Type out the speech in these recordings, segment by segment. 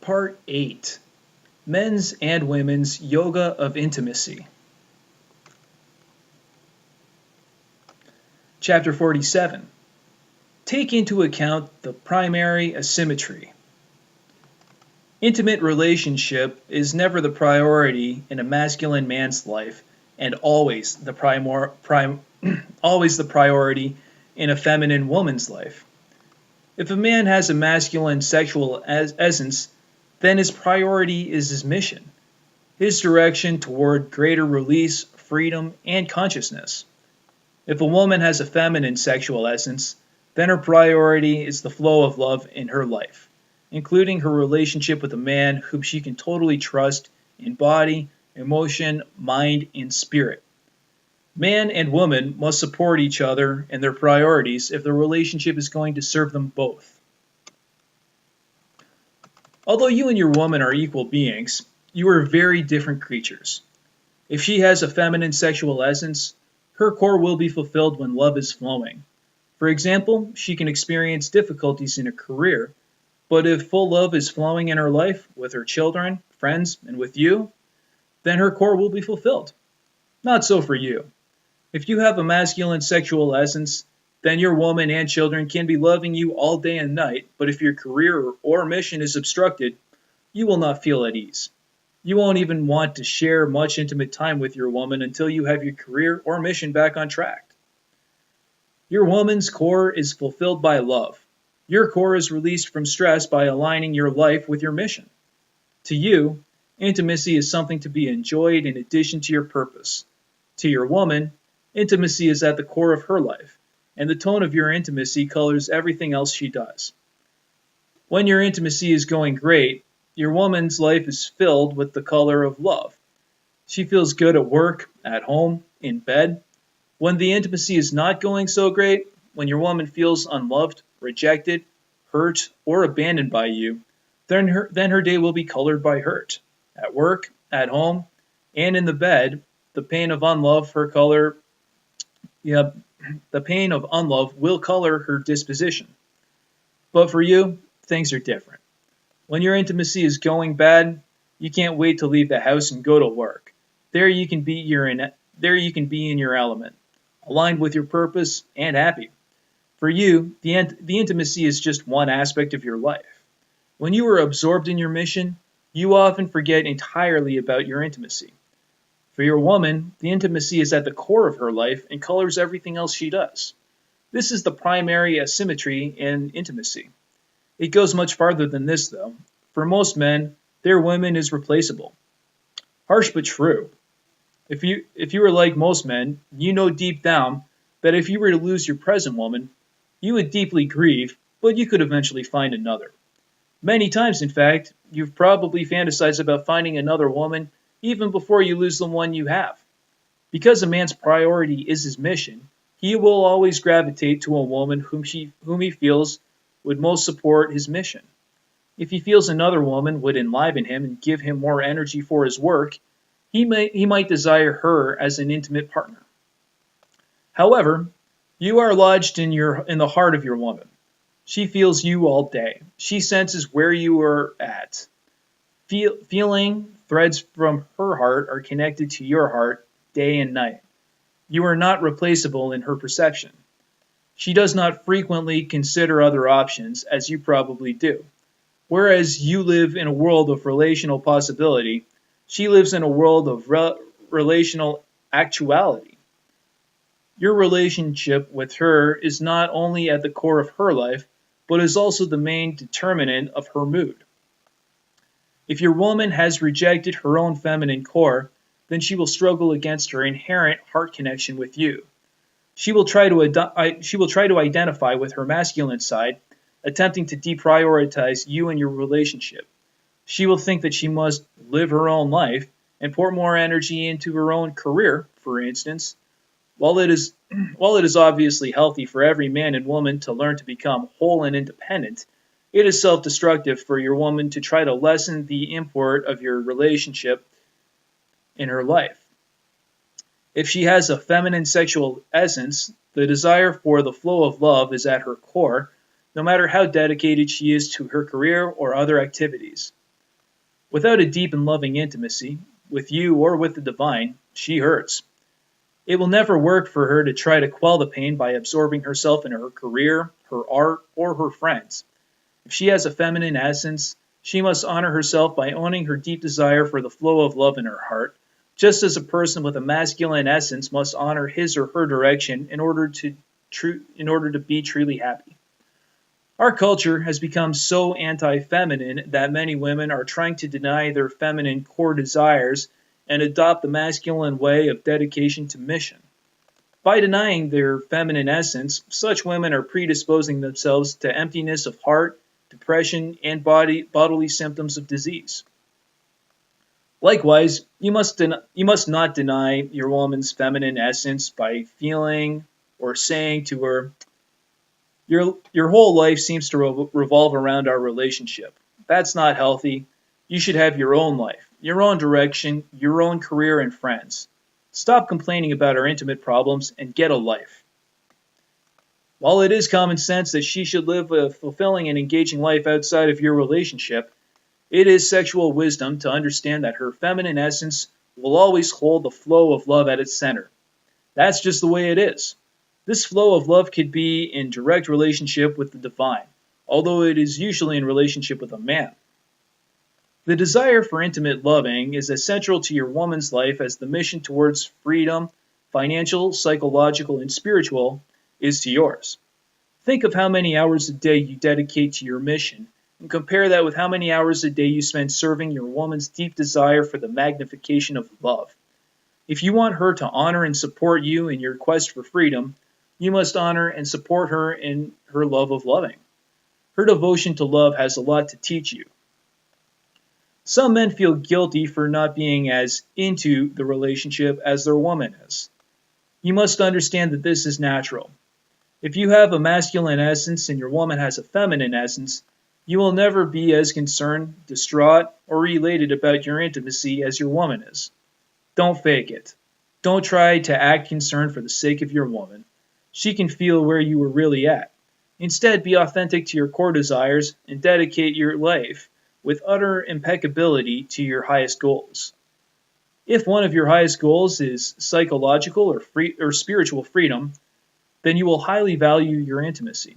Part 8: Men's and Women's Yoga of Intimacy. Chapter 47: Take into account the primary asymmetry. Intimate relationship is never the priority in a masculine man's life and always the priority in a feminine woman's life. If a man has a masculine sexual essence, then his priority is his mission, his direction toward greater release, freedom, and consciousness. If a woman has a feminine sexual essence, then her priority is the flow of love in her life, including her relationship with a man whom she can totally trust in body, emotion, mind, and spirit. Man and woman must support each other in their priorities if the relationship is going to serve them both. Although you and your woman are equal beings, you are very different creatures. If she has a feminine sexual essence, her core will be fulfilled when love is flowing. For example, she can experience difficulties in her career, but if full love is flowing in her life, with her children, friends, and with you, then her core will be fulfilled. Not so for you. If you have a masculine sexual essence, then your woman and children can be loving you all day and night, but if your career or mission is obstructed, you will not feel at ease. You won't even want to share much intimate time with your woman until you have your career or mission back on track. Your woman's core is fulfilled by love. Your core is released from stress by aligning your life with your mission. To you, intimacy is something to be enjoyed in addition to your purpose. To your woman, intimacy is at the core of her life, and the tone of your intimacy colors everything else she does. When your intimacy is going great, your woman's life is filled with the color of love. She feels good at work, at home, in bed. When the intimacy is not going so great, when your woman feels unloved, rejected, hurt, or abandoned by you, then her day will be colored by hurt. At work, at home, and in the bed, the pain of unlove the pain of unlove will color her disposition. But for you, things are different. When your intimacy is going bad, you can't wait to leave the house and go to work. There you can be in your element, aligned with your purpose and happy. For you, the intimacy is just one aspect of your life. When you are absorbed in your mission, you often forget entirely about your intimacy. For your woman, the intimacy is at the core of her life and colors everything else she does. This is the primary asymmetry in intimacy. It goes much farther than this, though. For most men, their woman is replaceable. Harsh but true. If you are like most men, you know deep down that if you were to lose your present woman, you would deeply grieve, but you could eventually find another. Many times, in fact, you've probably fantasized about finding another woman even before you lose the one you have. Because a man's priority is his mission, he will always gravitate to a woman whom he feels would most support his mission. If he feels another woman would enliven him and give him more energy for his work, he might desire her as an intimate partner. However, you are lodged in the heart of your woman. She feels you all day. She senses where you are at. Feeling threads from her heart are connected to your heart day and night. You are not replaceable in her perception. She does not frequently consider other options, as you probably do. Whereas you live in a world of relational possibility, she lives in a world of relational actuality. Your relationship with her is not only at the core of her life, but is also the main determinant of her mood. If your woman has rejected her own feminine core, then she will struggle against her inherent heart connection with you. She will try to identify with her masculine side, attempting to deprioritize you and your relationship. She will think that she must live her own life and pour more energy into her own career, for instance. While it is obviously healthy for every man and woman to learn to become whole and independent, it is self-destructive for your woman to try to lessen the import of your relationship in her life. If she has a feminine sexual essence, the desire for the flow of love is at her core, no matter how dedicated she is to her career or other activities. Without a deep and loving intimacy, with you or with the divine, she hurts. It will never work for her to try to quell the pain by absorbing herself in her career, her art, or her friends. If she has a feminine essence, she must honor herself by owning her deep desire for the flow of love in her heart, just as a person with a masculine essence must honor his or her direction in order to be truly happy. Our culture has become so anti-feminine that many women are trying to deny their feminine core desires and adopt the masculine way of dedication to mission. By denying their feminine essence, such women are predisposing themselves to emptiness of heart, depression, and bodily symptoms of disease. Likewise, you must not deny your woman's feminine essence by feeling or saying to her, your whole life seems to revolve around our relationship. That's not healthy. You should have your own life, your own direction, your own career and friends. Stop complaining about our intimate problems and get a life. While it is common sense that she should live a fulfilling and engaging life outside of your relationship, it is sexual wisdom to understand that her feminine essence will always hold the flow of love at its center. That's just the way it is. This flow of love could be in direct relationship with the divine, although it is usually in relationship with a man. The desire for intimate loving is as central to your woman's life as the mission towards freedom, financial, psychological, and spiritual, is to yours. Think of how many hours a day you dedicate to your mission, and compare that with how many hours a day you spend serving your woman's deep desire for the magnification of love. If you want her to honor and support you in your quest for freedom, you must honor and support her in her love of loving. Her devotion to love has a lot to teach you. Some men feel guilty for not being as into the relationship as their woman is. You must understand that this is natural. If you have a masculine essence and your woman has a feminine essence, you will never be as concerned, distraught, or elated about your intimacy as your woman is. Don't fake it. Don't try to act concerned for the sake of your woman. She can feel where you are really at. Instead, be authentic to your core desires and dedicate your life with utter impeccability to your highest goals. If one of your highest goals is psychological or spiritual freedom, then you will highly value your intimacy.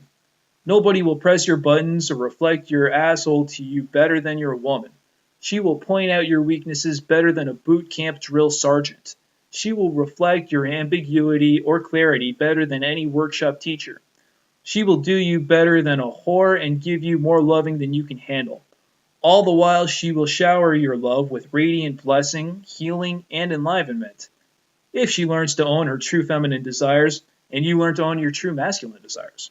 Nobody will press your buttons or reflect your asshole to you better than your woman. She will point out your weaknesses better than a boot camp drill sergeant. She will reflect your ambiguity or clarity better than any workshop teacher. She will do you better than a whore and give you more loving than you can handle. All the while she will shower your love with radiant blessing, healing, and enlivenment. If she learns to own her true feminine desires, and you learn to own your true masculine desires.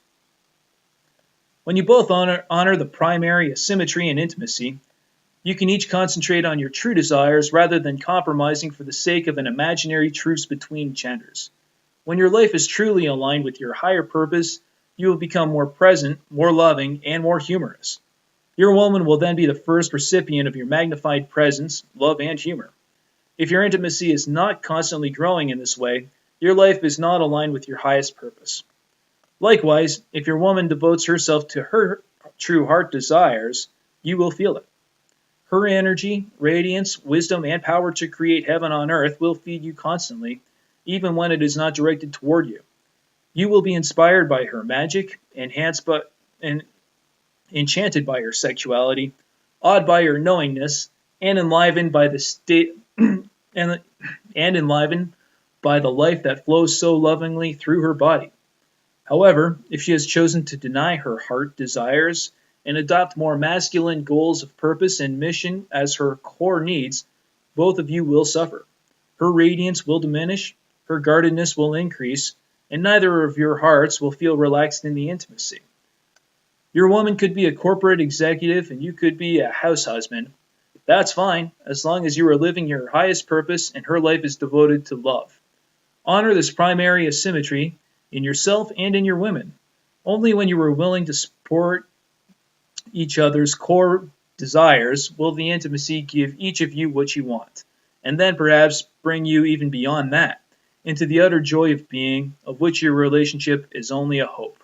When you both honor the primary asymmetry and intimacy, you can each concentrate on your true desires rather than compromising for the sake of an imaginary truce between genders. When your life is truly aligned with your higher purpose, you will become more present, more loving, and more humorous. Your woman will then be the first recipient of your magnified presence, love, and humor. If your intimacy is not constantly growing in this way, your life is not aligned with your highest purpose. Likewise, if your woman devotes herself to her true heart desires, you will feel it. Her energy, radiance, wisdom, and power to create heaven on earth will feed you constantly, even when it is not directed toward you. You will be inspired by her magic, and enchanted by her sexuality, awed by her knowingness, and enlivened by the enlivened by the life that flows so lovingly through her body. However, if she has chosen to deny her heart desires and adopt more masculine goals of purpose and mission as her core needs, both of you will suffer. Her radiance will diminish, her guardedness will increase, and neither of your hearts will feel relaxed in the intimacy. Your woman could be a corporate executive and you could be a house husband. That's fine, as long as you are living your highest purpose and her life is devoted to love. Honor this primary asymmetry in yourself and in your women. Only when you are willing to support each other's core desires will the intimacy give each of you what you want, and then perhaps bring you even beyond that, into the utter joy of being, of which your relationship is only a hope.